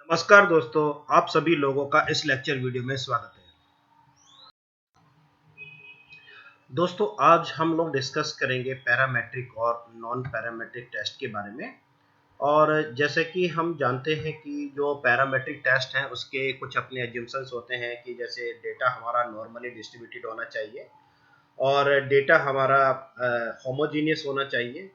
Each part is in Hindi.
नमस्कार दोस्तों, आप सभी लोगों का इस लेक्चर वीडियो में स्वागत है। दोस्तों, आज हम लोग डिस्कस करेंगे पैरामेट्रिक और नॉन पैरामेट्रिक टेस्ट के बारे में। और जैसे कि हम जानते हैं कि जो पैरामेट्रिक टेस्ट हैं उसके कुछ अपने एज्यूम्पशंस होते हैं कि जैसे डेटा हमारा नॉर्मली डिस्ट्रीब्यूटेड होना चाहिए और डेटा हमारा होमोजीनियस होना चाहिए।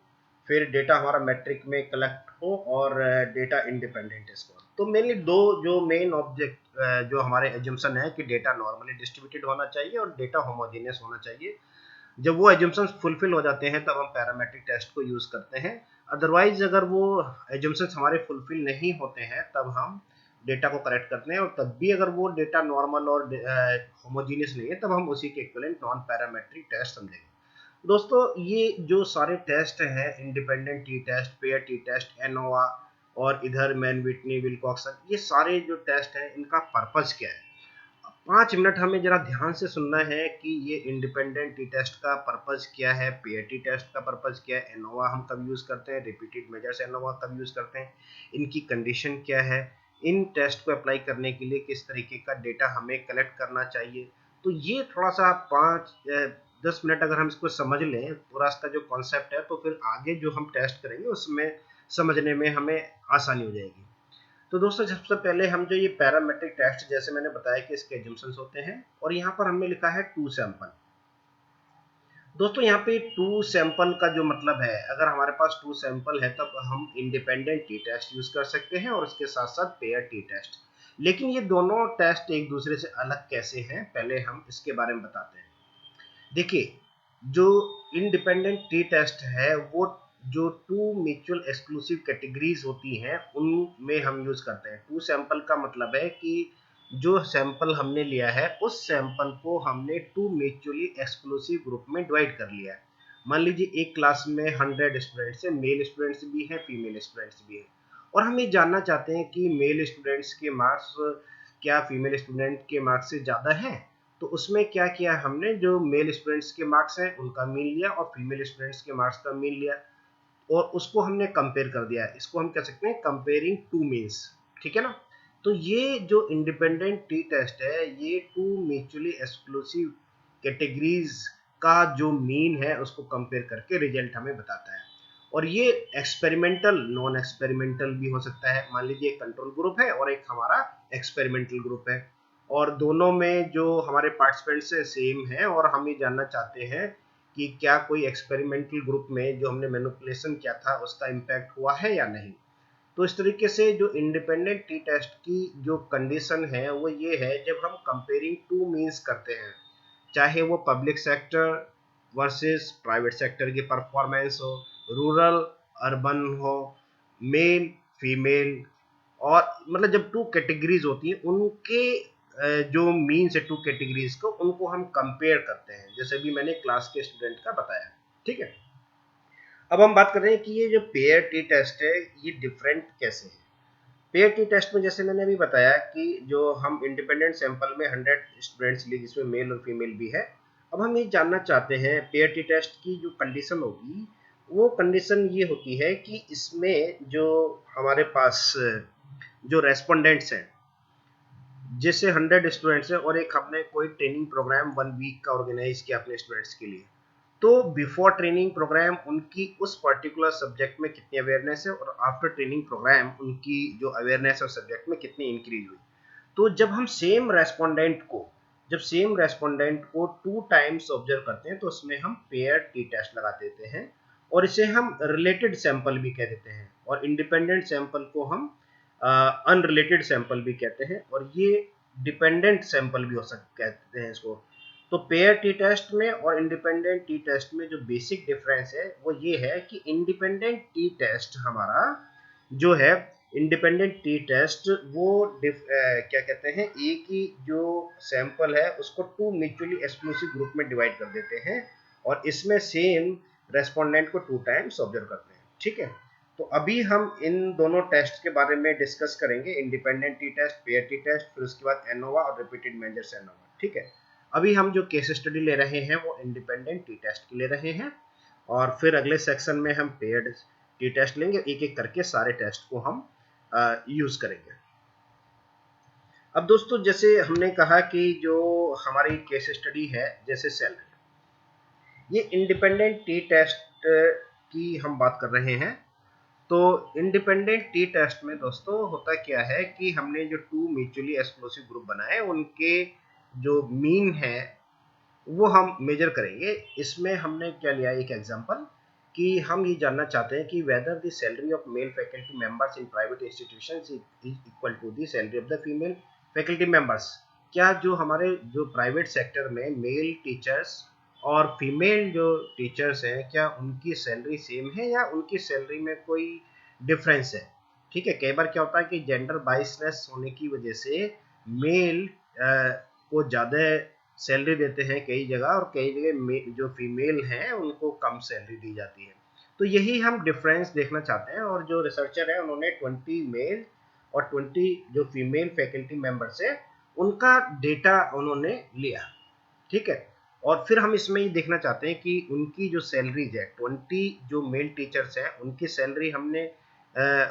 फिर डेटा हमारा मैट्रिक में कलेक्ट हो और डेटा इंडिपेंडेंट इसको। तो मेनली दो जो मेन ऑब्जेक्ट जो हमारे एज्यूम्पशन है कि डेटा नॉर्मली डिस्ट्रीब्यूटेड होना चाहिए और डेटा होमोजीनियस होना चाहिए। जब वो एज्यूम्पशंस फुलफिल हो जाते हैं तब हम पैरामेट्रिक टेस्ट को यूज करते हैं। अदरवाइज अगर वो एज्यूम्पशंस हमारे फुलफिल नहीं होते हैं तब हम डेटा को करेक्ट करते हैं, और तब भी अगर वो डेटा नॉर्मल और होमोजीनियस नहीं है तब हम उसी के इक्विवेलेंट नॉन पैरामेट्रिक टेस्ट समझेंगे। दोस्तों, ये जो सारे टेस्ट हैं, independent T test, pair T test, ANOVA और इधर मैन विटनी विल्कॉक्सन, ये सारे जो टेस्ट हैं इनका पर्पज क्या है? 5 मिनट हमें जरा ध्यान से सुनना है कि ये इंडिपेंडेंट टी टेस्ट का पर्पज क्या है, पेयर टी टेस्ट का पर्पज क्या है, एनोवा हम कब यूज करते हैं, रिपीटेड मेजर्स एनोवा कब यूज करते हैं, इनकी कंडीशन क्या है, इन टेस्ट को अप्लाई करने के लिए किस तरीके का डेटा हमें कलेक्ट करना चाहिए। तो ये थोड़ा सा 5-10 मिनट अगर हम इसको समझ लें, पूरा इसका जो कॉन्सेप्ट है, तो फिर आगे जो हम टेस्ट करेंगे उसमें समझने में हमें आसानी हो जाएगी। तो दोस्तों, सबसे पहले हम जो ये पैरामेट्रिक टेस्ट, जैसे मैंने बताया कि इसके एजम्पशंस होते हैं, और यहाँ पर हमने लिखा है टू सैंपल। दोस्तों, यहाँ पे टू सैंपल का जो मतलब है, अगर हमारे पास टू सैंपल है तब हम इंडिपेंडेंट टी टेस्ट यूज कर सकते हैं और उसके साथ साथ पेयर टी टेस्ट। लेकिन ये दोनों टेस्ट एक दूसरे से अलग कैसे हैं, पहले हम इसके बारे में बताते हैं। देखिए, जो इंडिपेंडेंट टी टेस्ट है वो जो टू म्यूचुअल एक्सक्लूसिव कैटेगरीज होती हैं उनमें हम यूज करते हैं। टू सैंपल का मतलब है कि जो सैंपल हमने लिया है उस सैंपल को हमने टू म्यूचुअली एक्सक्लूसिव ग्रुप में डिवाइड कर लिया है। मान लीजिए एक क्लास में 100 स्टूडेंट्स हैं, मेल स्टूडेंट्स भी हैं, फीमेल स्टूडेंट्स भी हैं, और हम ये जानना चाहते हैं कि मेल स्टूडेंट्स के मार्क्स क्या फीमेल स्टूडेंट के मार्क्स से ज़्यादा हैं। तो उसमें क्या किया हमने, जो मेल स्टूडेंट्स के मार्क्स हैं उनका मीन लिया और फीमेल स्टूडेंट्स के मार्क्स का मीन लिया, और उसको हमने कंपेयर कर दिया। इसको हम कह सकते हैं कंपेयरिंग टू मीन्स। ठीक है ना? तो ये जो इंडिपेंडेंट टी टेस्ट है ये टू म्यूचुअली एक्सक्लूसिव कैटेगरीज का जो मीन है उसको कंपेयर करके रिजल्ट हमें बताता है। और ये एक्सपेरिमेंटल नॉन एक्सपेरिमेंटल भी हो सकता है। मान लीजिए एक कंट्रोल ग्रुप है और एक हमारा एक्सपेरिमेंटल ग्रुप है, और दोनों में जो हमारे पार्टिसिपेंट्स है सेम है, और हम ये जानना चाहते हैं कि क्या कोई एक्सपेरिमेंटल ग्रुप में जो हमने मैनिपुलेशन किया था उसका इम्पैक्ट हुआ है या नहीं। तो इस तरीके से जो इंडिपेंडेंट टी टेस्ट की जो कंडीशन है वो ये है, जब हम कंपेयरिंग टू मीन्स करते हैं, चाहे वो public sector versus private sector की परफॉर्मेंस हो, रूरल अर्बन हो, मेल फीमेल, और मतलब जब टू कैटेगरीज होती हैं उनके जो मीन्स है टू कैटेगरीज को, उनको हम कंपेयर करते हैं, जैसे भी मैंने क्लास के स्टूडेंट का बताया। ठीक है, अब हम बात कर रहे हैं कि ये जो पेयर टी टेस्ट है ये डिफरेंट कैसे है। पेयर टी टेस्ट में जैसे मैंने अभी बताया कि जो हम इंडिपेंडेंट सैंपल में 100 स्टूडेंट्स लिए जिसमें मेल और फीमेल भी है। अब हम ये जानना चाहते हैं पेयर टी टेस्ट की जो कंडीशन होगी, वो कंडीशन ये होती है कि इसमें जो हमारे पास जो रेस्पोंडेंट्स हैं, जैसे 100 स्टूडेंट्स हैं और एक हमने कोई ट्रेनिंग प्रोग्राम 1 वीक का ऑर्गेनाइज किया अपने स्टूडेंट्स के लिए, तो बिफोर ट्रेनिंग प्रोग्राम उनकी उस पर्टिकुलर सब्जेक्ट में कितनी अवेयरनेस है और आफ्टर ट्रेनिंग प्रोग्राम उनकी जो अवेयरनेस है सब्जेक्ट में कितनी इंक्रीज हुई। तो जब हम सेम रेस्पोंडेंट को 2 टाइम्स ऑब्जर्व करते हैं तो उसमें हम पेयर टी टेस्ट लगा देते हैं, और इसे हम रिलेटेड सैंपल भी कह देते हैं, और इंडिपेंडेंट सैंपल को हम अनरिलेटेड सैंपल भी कहते हैं, और ये डिपेंडेंट सैंपल भी हो सकते कहते हैं इसको। तो पेयर टी टेस्ट में और इंडिपेंडेंट टी टेस्ट में जो बेसिक डिफरेंस है वो ये है कि इंडिपेंडेंट टी टेस्ट हमारा जो है, इंडिपेंडेंट टी टेस्ट वो क्या कहते हैं, एक ही जो सैंपल है उसको टू म्यूचुअली एक्सक्लूसिव ग्रुप में डिवाइड कर देते हैं, और इसमें सेम रेस्पोंडेंट को 2 टाइम्स ऑब्जर्व करते हैं। ठीक है, तो अभी हम इन दोनों टेस्ट के बारे में डिस्कस करेंगे, independent T test, pair T test, फिर उसके बाद एनोवा और रिपीटेड मेजर्स एनोवा। ठीक है, अभी हम जो केस स्टडी ले रहे हैं वो इंडिपेंडेंट टी टेस्ट की ले रहे हैं, और फिर अगले सेक्शन में हम पेयर्ड टी टेस्ट लेंगे, एक एक करके सारे टेस्ट को हम यूज करेंगे। अब दोस्तों जैसे हमने कहा कि जो हमारी केस स्टडी है जैसे सैलरी, ये इंडिपेंडेंट टी टेस्ट की हम बात कर रहे हैं। तो इंडिपेंडेंट टी टेस्ट में दोस्तों होता क्या है कि हमने जो टू म्यूचुअली एक्सक्लूसिव ग्रुप बनाए उनके जो मीन है वो हम मेजर करेंगे। इसमें हमने क्या लिया, एक एग्जांपल कि हम ये जानना चाहते हैं कि whether the salary of male faculty members in private institutions is equal to the salary of the female faculty members. क्या जो हमारे जो प्राइवेट सेक्टर में मेल टीचर्स और फीमेल जो टीचर्स हैं क्या उनकी सैलरी सेम है या उनकी सैलरी में कोई डिफरेंस है। ठीक है, कई बार क्या होता है कि जेंडर बाइसनेस होने की वजह से मेल को ज़्यादा सैलरी देते हैं कई जगह, और कई जगह जो फीमेल हैं उनको कम सैलरी दी जाती है। तो यही हम डिफरेंस देखना चाहते हैं, और जो रिसर्चर है उन्होंने 20 मेल और 20 जो फीमेल फैकल्टी मेंबर्स है उनका डेटा उन्होंने लिया। ठीक है, और फिर हम इसमें ये देखना चाहते हैं कि उनकी जो सैलरीज है 20 जो मेल टीचर्स हैं उनकी सैलरी हमने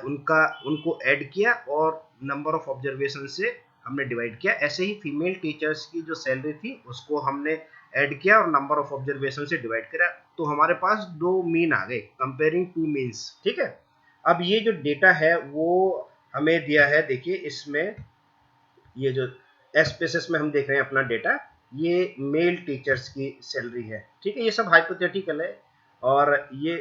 उनको ऐड किया और नंबर ऑफ ऑब्जर्वेशन से हमने डिवाइड किया। ऐसे ही फीमेल टीचर्स की जो सैलरी थी उसको हमने ऐड किया और नंबर ऑफ ऑब्जर्वेशन से डिवाइड किया, तो हमारे पास दो मीन आ गए, कंपेयरिंग टू मीन्स। ठीक है, अब ये जो डेटा है वो हमें दिया है, देखिए इसमें ये जो एसपीएसएस में हम देख रहे हैं अपना डेटा, ये मेल टीचर्स की सैलरी है। ठीक है, ये सब हाइपोथेटिकल है, और ये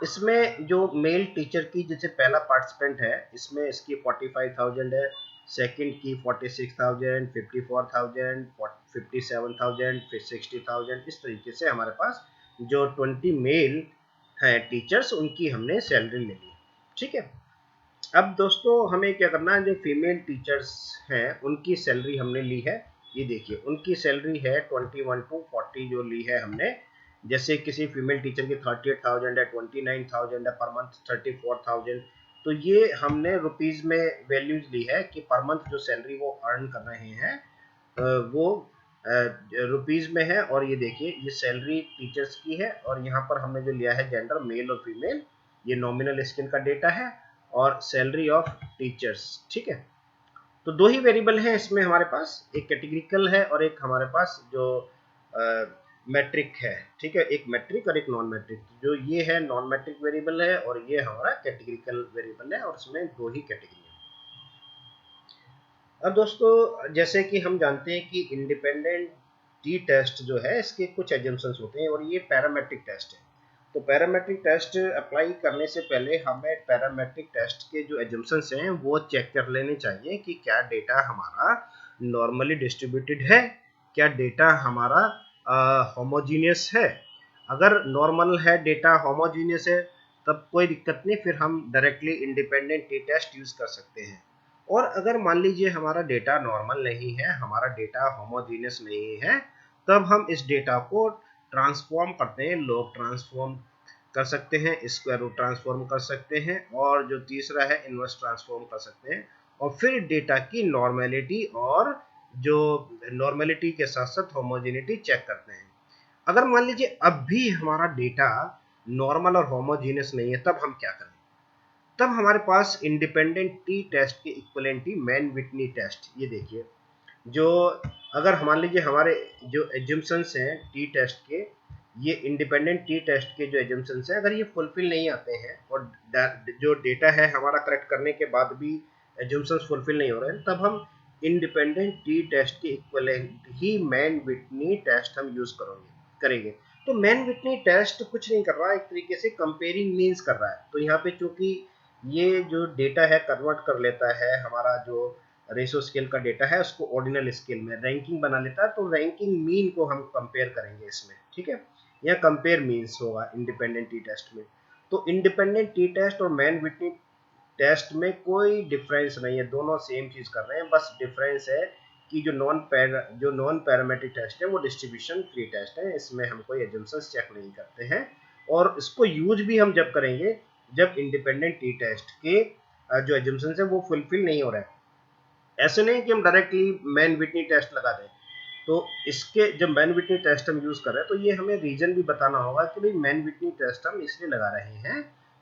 इसमें जो मेल टीचर की जैसे पहला पार्टिसिपेंट है इसमें इसकी 45,000 है, सेकंड की 46,000, 54,000, 57,000, फिर 60,000। इस तरीके से हमारे पास जो 20 मेल हैं टीचर्स उनकी हमने सैलरी ले ली। ठीक है, अब दोस्तों हमें क्या करना है, जो फीमेल टीचर्स हैं उनकी सैलरी हमने ली है। ये देखिए उनकी सैलरी है 21 to 40 जो ली है हमने। जैसे किसी फीमेल टीचर की 38,000 है, 29,000 है पर मंथ, 34,000। तो ये हमने रुपीज में वैल्यूज ली है कि पर मंथ जो सैलरी वो अर्न कर रहे हैं वो रुपीज में है। और ये देखिए ये सैलरी टीचर्स की है, और यहाँ पर हमने जो लिया है जेंडर मेल और फीमेल, ये नॉमिनल स्किल का डेटा है और सैलरी ऑफ टीचर्स। ठीक है, तो दो ही वेरिएबल हैं इसमें हमारे पास, एक कैटेगरिकल है और एक हमारे पास जो मैट्रिक है। ठीक है, एक मैट्रिक और एक नॉन मैट्रिक। जो ये है नॉन मैट्रिक वेरिएबल है और ये हमारा कैटेगरिकल वेरिएबल है, और इसमें दो ही कैटेगरी है। अब दोस्तों जैसे कि हम जानते हैं कि इंडिपेंडेंट टी टेस्ट जो है इसके कुछ एजम्पशंस होते हैं और ये पैरामेट्रिक टेस्ट है। तो पैरामेट्रिक टेस्ट अप्लाई करने से पहले हमें पैरामेट्रिक टेस्ट के जो एजम्पशंस हैं वो चेक कर लेने चाहिए कि क्या डेटा हमारा नॉर्मली डिस्ट्रीब्यूटेड है, क्या डेटा हमारा होमोजीनियस है। अगर नॉर्मल है, डेटा होमोजीनियस है, तब कोई दिक्कत नहीं, फिर हम directly independent T test use कर सकते हैं। और अगर मान लीजिए हमारा डेटा नॉर्मल नहीं है, हमारा डेटा होमोजीनियस नहीं है, तब हम इस डेटा को ट्रांसफॉर्म करते हैं, लॉग ट्रांसफॉर्म कर सकते हैं, स्क्वायर रूट ट्रांसफॉर्म कर सकते हैं, और जो तीसरा है इनवर्स ट्रांसफॉर्म कर सकते हैं। और फिर डेटा की नॉर्मेलिटी और जो नॉर्मेलिटी के साथ साथ होमोजेनिटी चेक करते हैं। अगर मान लीजिए अब भी हमारा डेटा नॉर्मल और होमोजीनियस नहीं है, तब हम क्या करें। तब हमारे पास इंडिपेंडेंट टी टेस्ट के इक्विवेलेंट ही मैन विटनी टेस्ट। ये देखिए, जो अगर मान लीजिए हमारे जो एजम्पशंस हैं टी टेस्ट के, ये इंडिपेंडेंट टी टेस्ट के जो एजम्पशंस हैं अगर ये फुलफिल नहीं आते हैं और जो डेटा है हमारा करेक्ट करने के बाद भी एजम्पशंस फुलफिल नहीं हो रहे हैं, तब हम इंडिपेंडेंट टी टेस्ट के इक्विवेलेंट ही मैन विटनी टेस्ट हम यूज करेंगे। तो मैन विटनी टेस्ट कुछ नहीं कर रहा है, एक तरीके से कंपेयरिंग मीन्स कर रहा है। तो यहाँ पे चूंकि ये जो डेटा है कन्वर्ट कर लेता है, हमारा जो रेशो स्केल का डेटा है उसको ऑर्डिनल स्केल में रैंकिंग बना लेता है, तो रैंकिंग मीन को हम कंपेयर करेंगे इसमें। ठीक है, यह कंपेयर मीन्स होगा इंडिपेंडेंट टी टेस्ट में। तो इंडिपेंडेंट टी टेस्ट और मैन विटनी टेस्ट में कोई डिफरेंस नहीं है, दोनों सेम चीज कर रहे हैं। बस डिफरेंस है कि जो नॉन पैरामेट्रिक टेस्ट है वो डिस्ट्रीब्यूशन फ्री टेस्ट है, इसमें हम कोई एजम्पशंस चेक नहीं करते हैं। और इसको यूज भी हम जब करेंगे जब इंडिपेंडेंट टी टेस्ट के जो एजम्पशंस है वो फुलफिल नहीं हो रहा है। ऐसे नहीं कि हम डायरेक्टली मैन विटनी टेस्ट लगा दें। तो इसके जब मैन विटनी टेस्ट हम यूज कर रहे हैं तो ये हमें रीजन भी बताना होगा कि भाई मैन विटनी टेस्ट हम इसलिए लगा रहे हैं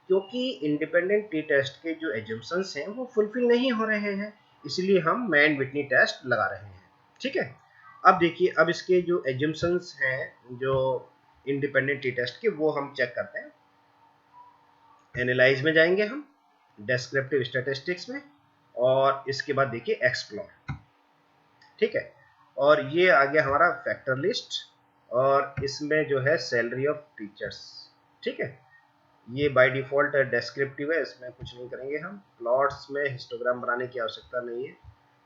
क्योंकि इंडिपेंडेंट टी टेस्ट के जो एजम्पशंस हैं वो फुलफिल नहीं हो रहे हैं, इसलिए हम मैन विटनी टेस्ट लगा रहे हैं। ठीक है, अब देखिए, अब इसके जो एजम्पशंस हैं जो इंडिपेंडेंट टी टेस्ट के, वो हम चेक करते हैं। एनालाइज में जाएंगे हम, डेस्क्रिप्टिव स्टैटिस्टिक्स में, और इसके बाद देखिए एक्सप्लोर। ठीक है, और ये आ गया हमारा फैक्टर लिस्ट, और इसमें जो है सैलरी ऑफ टीचर्स। ठीक है, ये बाय डिफॉल्ट डेस्क्रिप्टिव है, इसमें कुछ नहीं करेंगे हम। प्लॉट्स में हिस्टोग्राम बनाने की आवश्यकता नहीं है,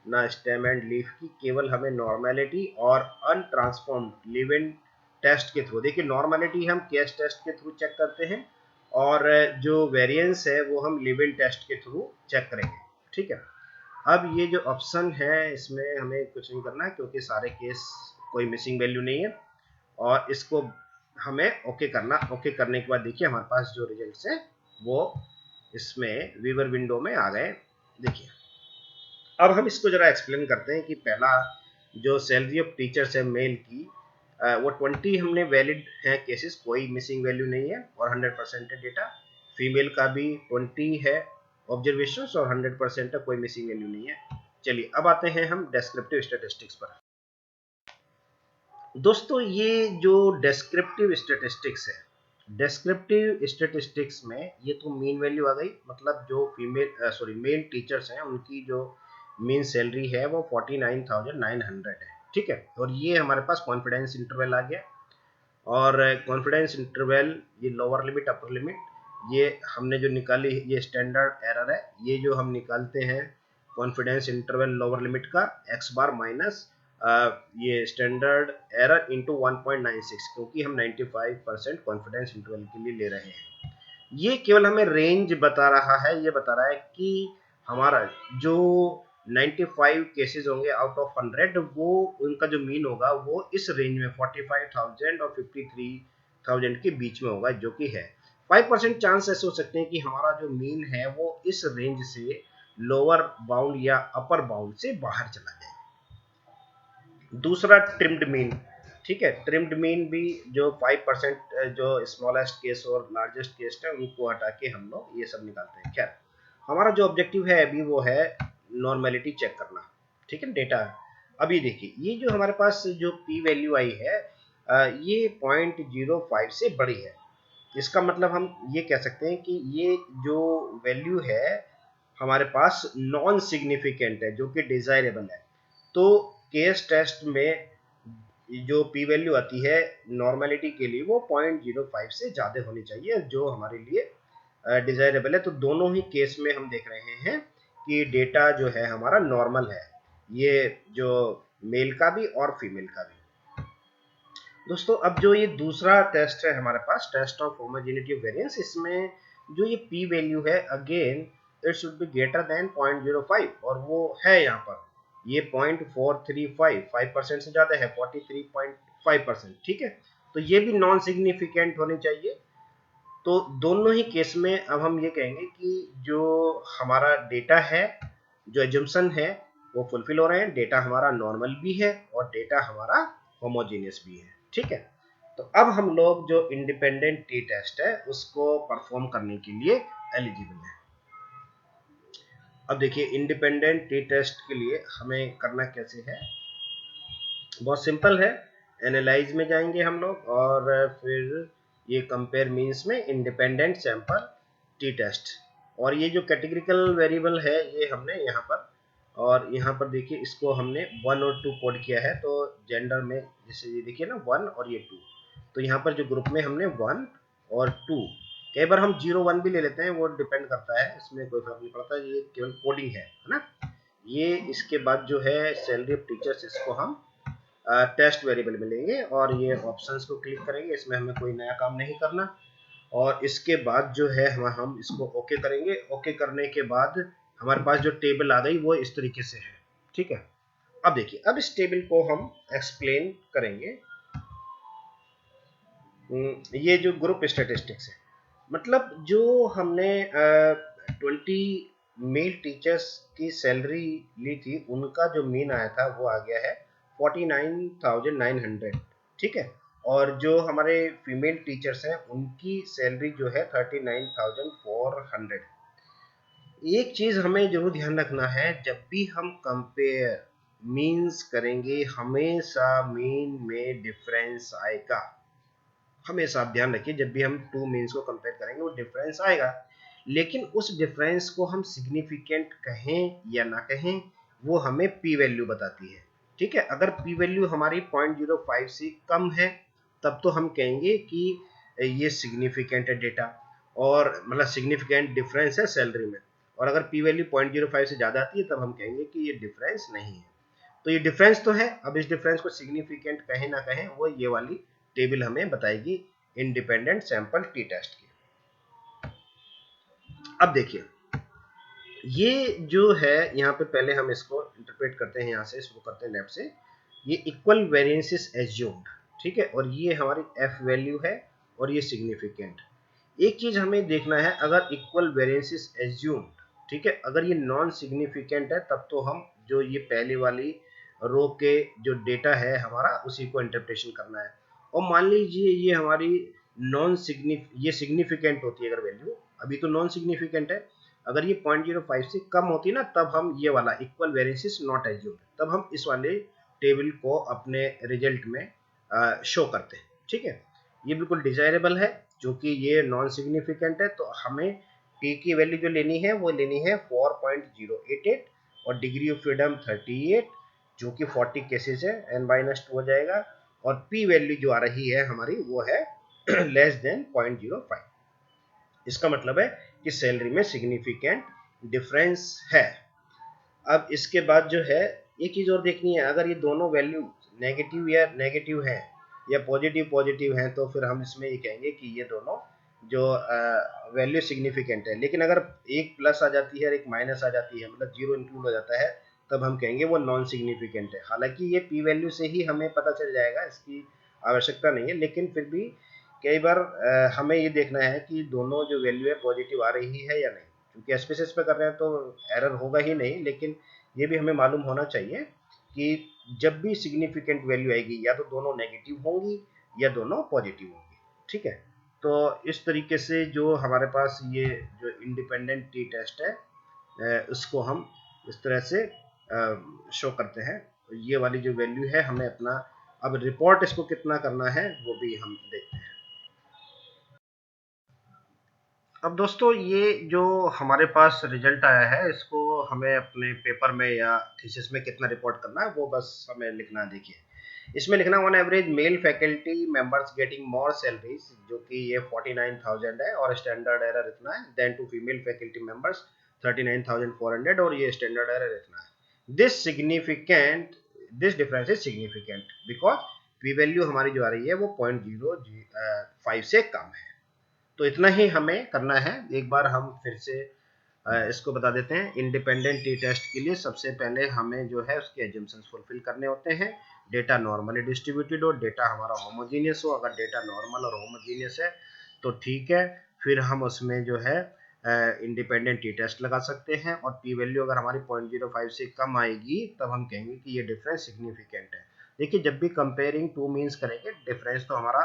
ना स्टेम एंड लीफ की, केवल हमें नॉर्मेलिटी और अनट्रांसफॉर्म्ड लिव इन टेस्ट के थ्रू, देखिए नॉर्मेलिटी हम केस टेस्ट के थ्रू चेक करते हैं, और जो वेरिएंस है वो हम लिव इन टेस्ट के थ्रू चेक करेंगे। ठीक है, अब ये जो ऑप्शन है इसमें हमें कुछ नहीं करना है, क्योंकि सारे केस कोई मिसिंग वैल्यू नहीं है, और इसको हमें ओके करना। ओके करने के बाद देखिए हमारे पास जो रिजल्ट्स है वो इसमें वीवर विंडो में आ गए। देखिए, अब हम इसको जरा एक्सप्लेन करते हैं कि पहला जो सैलरी ऑफ टीचर्स है मेल की, वो 20 हमने वैलिड है केसेस, कोई मिसिंग वैल्यू नहीं है, और 100% है डेटा। फीमेल का भी 20 है ऑब्जर्वेशंस, और 100% है, कोई मिसिंग वैल्यू नहीं है। चलिए अब आते हैं हम डेस्क्रिप्टिव स्टैटिस्टिक्स पर। दोस्तों, ये जो डेस्क्रिप्टिव स्टैटिस्टिक्स है, डेस्क्रिप्टिव स्टैटिस्टिक्स में ये तो मीन वैल्यू आ गई, मतलब जो मेल टीचर्स हैं उनकी जो मीन सैलरी है वो 49,900 है। ठीक है, और ये हमारे पास कॉन्फिडेंस इंटरवल आ गया, और कॉन्फिडेंस इंटरवल ये लोअर लिमिट अपर लिमिट, ये हमने जो निकाली ये स्टैंडर्ड एरर है, ये जो हम निकालते हैं कॉन्फिडेंस इंटरवल लोअर लिमिट का x बार माइनस ये स्टैंडर्ड एरर इंटू 1.96, क्योंकि हम 95% कॉन्फिडेंस इंटरवल के लिए ले रहे हैं। ये केवल हमें रेंज बता रहा है, ये बता रहा है कि हमारा जो 95 केसेस होंगे आउट ऑफ 100, वो उनका जो मीन होगा वो इस रेंज में 45,000 और 53,000 के बीच में होगा, जो कि है 5% चांस ऐसे हो सकते हैं कि हमारा जो मीन है वो इस रेंज से लोअर बाउंड या अपर बाउंड से बाहर चला जाए। दूसरा ट्रिम्ड मीन। ठीक है, ट्रिम्ड मीन भी जो 5% जो स्मॉलेस्ट केस और लार्जेस्ट केस है उनको हटा के हम लोग ये सब निकालते हैं। खैर, हमारा जो ऑब्जेक्टिव है अभी वो है नॉर्मेलिटी चेक करना। ठीक है, डेटा अभी देखिए, ये जो हमारे पास जो पी वैल्यू आई है ये 0.05 से बड़ी है। इसका मतलब हम ये कह सकते हैं कि ये जो वैल्यू है हमारे पास नॉन सिग्निफिकेंट है, जो कि डिजायरेबल है। तो केस टेस्ट में जो पी वैल्यू आती है नॉर्मेलिटी के लिए वो 0.05 से ज़्यादा होनी चाहिए, जो हमारे लिए डिजायरेबल है। तो दोनों ही केस में हम देख रहे हैं कि डेटा जो है हमारा नॉर्मल है, ये जो मेल का भी और फीमेल का भी। दोस्तों, अब जो ये दूसरा टेस्ट है हमारे पास, test of homogeneity of variance, इसमें जो ये पी वैल्यू है again it should be greater than 0.05, और वो है यहाँ पर ये 0.435, 5% से ज्यादा है 43.5%। ठीक है, तो ये भी नॉन सिग्निफिकेंट होनी चाहिए। तो दोनों ही केस में अब हम ये कहेंगे कि जो हमारा डेटा है, जो एजम्पशन है वो फुलफिल हो रहे हैं, डेटा हमारा नॉर्मल भी है और डेटा हमारा होमोजेनियस भी है। ठीक है, तो अब हम लोग जो इंडिपेंडेंट टी टेस्ट है उसको परफॉर्म करने के लिए एलिजिबल है। अब देखिए, इंडिपेंडेंट टी टेस्ट के लिए हमें करना कैसे है, बहुत सिंपल है। एनालाइज में जाएंगे हम लोग, और फिर ये कंपेयर मीन्स में इंडिपेंडेंट सैंपल टी टेस्ट, और ये जो कैटेगरिकल वेरिएबल है ये हमने यहाँ पर, और यहाँ पर देखिए इसको हमने 1 और 2 कोड किया है। तो जेंडर में जैसे ये देखिए ना 1 और ये 2, तो यहाँ पर जो ग्रुप में हमने 1 और 2, कई बार हम 0 1 भी ले लेते हैं, वो डिपेंड करता है, इसमें कोई फर्क नहीं पड़ता, ये केवल कोडिंग है ना। ये इसके बाद जो है सैलरी ऑफ टीचर्स, इसको हम टेस्ट वेरिएबल में लेंगे, और ये ऑप्शंस को क्लिक करेंगे, इसमें हमें कोई नया काम नहीं करना। और इसके बाद जो है हम इसको ओके करेंगे। ओके करने के बाद हमारे पास जो टेबल आ गई वो इस तरीके से है। ठीक है, अब देखिए, अब इस टेबल को हम एक्सप्लेन करेंगे। ये जो ग्रुप स्टैटिस्टिक्स है, मतलब जो हमने 20 मेल टीचर्स की सैलरी ली थी, उनका जो मीन आया था वो आ गया है 49,900। ठीक है, और जो हमारे फीमेल टीचर्स हैं उनकी सैलरी जो है 39,400। एक चीज हमें जरूर ध्यान रखना है, जब भी हम कंपेयर मीन्स करेंगे हमेशा मीन में डिफरेंस आएगा। हमेशा आप ध्यान रखिए, जब भी हम टू मीन्स को कंपेयर करेंगे वो डिफरेंस आएगा, लेकिन उस डिफरेंस को हम सिग्निफिकेंट कहें या ना कहें वो हमें पी वैल्यू बताती है। ठीक है, अगर पी वैल्यू हमारी 0.05 से कम है तब तो हम कहेंगे कि ये सिग्निफिकेंट है डेटा, और मतलब सिग्निफिकेंट डिफरेंस है सैलरी में। और अगर पी वैल्यू 0.05 से ज्यादा आती है तब हम कहेंगे कि ये डिफरेंस नहीं है। तो ये डिफरेंस तो है, अब इस डिफरेंस को सिग्निफिकेंट कहें ना कहें वो ये वाली टेबल हमें बताएगी इंडिपेंडेंट सैंपल टी टेस्ट की। अब देखिए ये जो है यहाँ पे, पहले हम इसको इंटरप्रेट करते हैं, यहाँ से इसको करते हैं लेफ्ट से। ये इक्वल वेरिएंसेस एज्यूम्ड, ठीक है, और ये हमारी एफ वैल्यू है और ये सिग्निफिकेंट। एक चीज हमें देखना है, अगर इक्वल वेरिएंसेस एज्यूम्ड, ठीक है, अगर ये नॉन सिग्निफिकेंट है तब तो हम जो ये पहले वाली रो के जो डेटा है हमारा उसी को इंटरप्रेशन करना है। और मान लीजिए ये हमारी नॉन ये सिग्निफिकेंट होती है अगर वैल्यू, अभी तो नॉन सिग्निफिकेंट है, अगर ये 0.05 से कम होती ना तब हम ये वाला इक्वल वेरिएंसेस नॉट एज्यूम्ड, तब हम इस वाले टेबल को अपने रिजल्ट में शो करते हैं। ठीक है, ये बिल्कुल डिजायरेबल है, क्योंकि ये नॉन सिग्निफिकेंट है, तो हमें p की वैल्यू जो लेनी है वो लेनी है 4.088 और डिग्री ऑफ फ्रीडम 38, जो कि 40 केसेस है, n-2 हो जाएगा, और p वैल्यू जो आ रही है हमारी वो है लेस देन 0.05। इसका मतलब है कि सैलरी में सिग्निफिकेंट डिफरेंस है। अब इसके बाद जो है एक चीज और देखनी है, अगर ये दोनों वैल्यू नेगेटिव या नेगेटिव है या पॉजिटिव पॉजिटिव हैं तो फिर हम इसमें ये कहेंगे कि ये दोनों जो वैल्यू सिग्निफिकेंट है। लेकिन अगर एक प्लस आ जाती है और एक माइनस आ जाती है, मतलब जीरो इंक्लूड हो जाता है, तब हम कहेंगे वो नॉन सिग्निफिकेंट है। हालांकि ये पी वैल्यू से ही हमें पता चल जाएगा, इसकी आवश्यकता नहीं है, लेकिन फिर भी कई बार हमें ये देखना है कि दोनों जो वैल्यू है पॉजिटिव आ रही है या नहीं, क्योंकि एसपीसीएस पे कर रहे हैं तो एरर होगा ही नहीं, लेकिन ये भी हमें मालूम होना चाहिए कि जब भी सिग्निफिकेंट वैल्यू आएगी या तो दोनों नेगेटिव होंगी या दोनों पॉजिटिव होंगी। ठीक है, तो इस तरीके से जो हमारे पास ये जो इंडिपेंडेंट टी टेस्ट है उसको हम इस तरह से शो करते हैं। ये वाली जो वैल्यू है हमें अपना, अब रिपोर्ट इसको कितना करना है वो भी हम देखते हैं। अब दोस्तों ये जो हमारे पास रिजल्ट आया है इसको हमें अपने पेपर में या थीसिस में कितना रिपोर्ट करना है वो बस हमें लिखना है। देखिए इसमें लिखना, on average male faculty members getting more salaries, जो कि ये 49,000 है, और स्टैंडर्ड एरर इतना है, then to female faculty members 39,400, और ये स्टैंडर्ड एरर इतना है। This difference is significant because P value हमारी जो आ रही है वो 0.05 से कम है। तो इतना ही हमें करना है। एक बार हम फिर से इसको बता देते हैं। इंडिपेंडेंट टी टेस्ट के लिए सबसे पहले हमें जो है उसके एजम्पशंस फुलफिल करने होते हैं। डेटा नॉर्मली डिस्ट्रीब्यूटेड हो, डेटा हमारा होमोजीनियस हो, अगर डेटा नॉर्मल और होमोजीनियस है तो ठीक है, फिर हम उसमें जो है इंडिपेंडेंट टी टेस्ट लगा सकते हैं, और पी वैल्यू अगर हमारी 0.05 से कम आएगी तब हम कहेंगे कि ये डिफरेंस सिग्निफिकेंट है। देखिए जब भी कंपेयरिंग टू मीन्स करेंगे डिफरेंस तो हमारा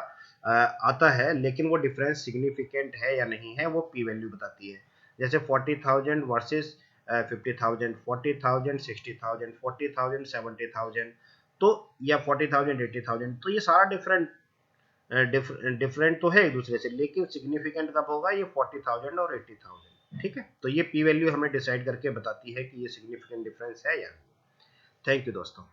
आता है, लेकिन वो डिफरेंस सिग्निफिकेंट है या नहीं है वो पी वैल्यू बताती है। जैसे 40,000 वर्सेस 50,000, 40,000 60,000, 40,000 70,000, तो या 40,000 80,000, तो ये सारा डिफरेंट तो है एक दूसरे से, लेकिन सिग्निफिकेंट कब होगा, ये 40,000 और 80,000। ठीक है, तो ये पी वैल्यू हमें डिसाइड करके बताती है कि ये सिग्निफिकेंट डिफरेंस है या नहीं। थैंक यू दोस्तों।